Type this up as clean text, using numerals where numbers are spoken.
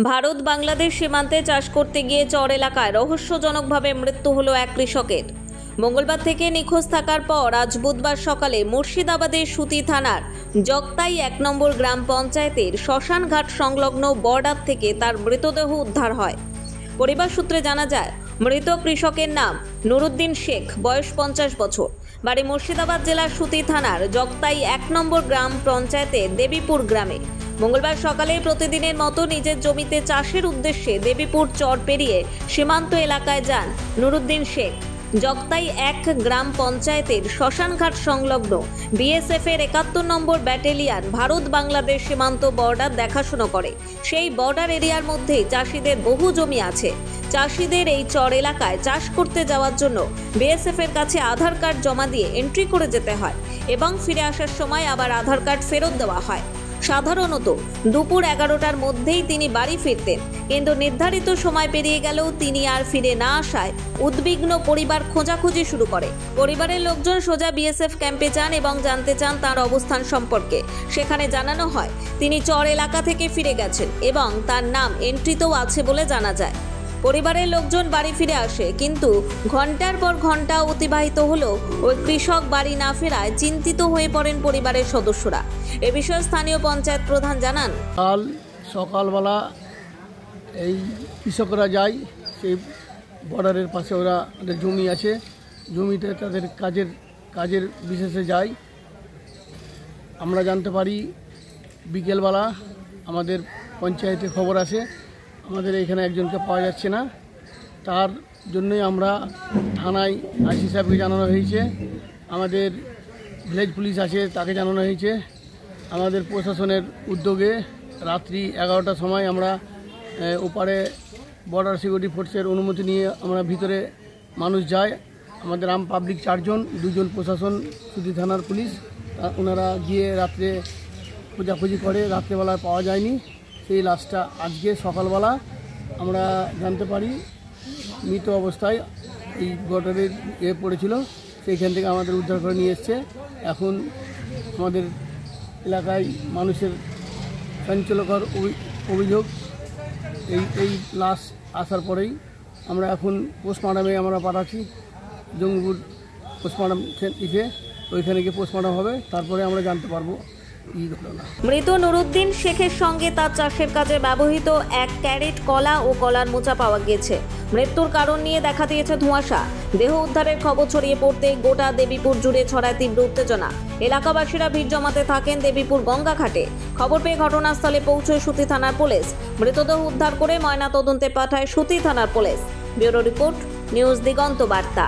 ভারত বাংলাদেশ সীমান্তে চাষ করতে গিয়ে চর এলাকায় রহস্যজনকভাবে মৃত্যু হলো এক কৃষকের। মঙ্গলবার থেকে নিখোঁজ থাকার পর আজ বুধবার সকালে মুর্শিদাবাদের সুতি থানার জগতাই ১ নম্বর গ্রাম পঞ্চায়েতের শ্মশানঘাট সংলগ্ন বর্ডার থেকে তার মৃতদেহ উদ্ধার হয়। পরিবার সূত্রে জানা যায়, মৃত কৃষকের নাম নুরুদ্দিন শেখ, বয়স ৫০ বছর, বাড়ি মুর্শিদাবাদ জেলার সুতি থানার জগতাই ১ নম্বর গ্রাম পঞ্চায়েতের দেবীপুর গ্রামে। মঙ্গলবার সকালে প্রতিদিনের মতো নিজের জমিতে চাষের উদ্দেশ্যে দেবীপুর চর পেরিয়ে সীমান্ত এলাকায় যান নুরুদ্দিন শেখ। জগতাই ১ গ্রাম পঞ্চায়েতের শ্মশানঘাট সংলগ্ন বিএসএফ এর ৭১ নম্বর ব্যাটালিয়ন ভারত বাংলাদেশ সীমান্ত বর্ডার দেখাশোনা করে। সেই বর্ডার এরিয়ার মধ্যে চাষিদের বহু জমি আছে। চাষিদের এই চর এলাকায় চাষ করতে যাওয়ার জন্য বিএসএফ এর কাছে আধার কার্ড জমা দিয়ে এন্ট্রি করে যেতে হয় এবং ফিরে আসার সময় আবার আধার কার্ড ফেরত দেওয়া হয়। সাধারণত দুপুর ১১টার মধ্যেই তিনি বাড়ি ফিরতেন, কিন্তু নির্ধারিত সময় পেরিয়ে গেলেও তিনি আর ফিরে না আসায় উদ্বিগ্ন পরিবার খোঁজাখুঁজি শুরু করে। পরিবারের লোকজন সোজা বিএসএফ ক্যাম্পে যান এবং জানতে চান তার অবস্থান সম্পর্কে। সেখানে জানানো হয় তিনি চর এলাকা থেকে ফিরে গেছেন এবং তার নাম এন্ট্রিতেও আছে বলে জানা যায়। পরিবারের লোকজন বাড়ি ফিরে আসে, কিন্তু ঘন্টার পর ঘন্টা অতিবাহিত হলেও ওই কৃষক বাড়ি না ফেরায় চিন্তিত হয়ে পড়েন পরিবারের সদস্যরা। এ বিষয়ে স্থানীয় পঞ্চায়েত প্রধান জানান, কাল সকালবেলা এই কৃষকরা যায়, সেই বর্ডারের পাশে ওদের জমি আছে, জমিতে তাদের কাজের বিশেষে যায়। আমরা জানতে পারি বিকেলবেলা আমাদের পঞ্চায়েতে খবর আসে আমাদের এখানে একজনকে পাওয়া যাচ্ছে না। তার জন্যই আমরা থানায় আইসি সাহেবকে জানানো হয়েছে, আমাদের ভিলেজ পুলিশ আছে তাকে জানানো হয়েছে। আমাদের প্রশাসনের উদ্যোগে রাত্রি ১১টার সময় আমরা ওপারে বর্ডার সিকিউরিটি ফোর্সের অনুমতি নিয়ে আমরা ভিতরে মানুষ যায়। আমাদের আম পাবলিক ৪ জন, ২ জন প্রশাসন সুতি থানার পুলিশ, ওনারা গিয়ে রাত্রে খোঁজাখুঁজি করে, রাত্রেবেলায় পাওয়া যায়নি। সেই লাশটা আজকে সকালবেলা আমরা জানতে পারি মৃত অবস্থায় এই বর্ডারের পড়েছিল, সেইখান থেকে আমাদের উদ্ধার করে নিয়ে এসছে। এখন আমাদের এলাকায় মানুষের চাঞ্চল্যকর অভিযোগ, এই লাশ আসার পরেই আমরা এখন পোস্টমর্টমে আমরা পাঠাচ্ছি জঙ্গিপুর পোস্টমর্টম ওইখানে গিয়ে পোস্টমর্টম হবে, তারপরে আমরা জানতে পারবো এই ঘটনা। মৃত নুরুদ্দিন শেখের সঙ্গে তার চাষের কাজে ব্যবহৃত ১ ক্যারেট কলা ও কলার মোচা পাওয়া গিয়েছে। মৃত্যুর কারণ নিয়ে দেখা দিয়েছে ধোঁয়াশা। দেহ উদ্ধারের খবর ছড়িয়ে পড়তে গোটা দেবীপুর জুড়ে ছড়ায় তীব্র উত্তেজনা। এলাকাবাসীরা ভিড় জমাতে থাকেন দেবীপুর গঙ্গা ঘাটে। খবর পেয়ে ঘটনাস্থলে পৌঁছয় সুতি থানার পুলিশ। মৃতদেহ উদ্ধার করে ময়নাতদন্তে পাঠায় সুতি থানার পুলিশ। ব্যুরো রিপোর্ট, নিউজ দিগন্ত বার্তা।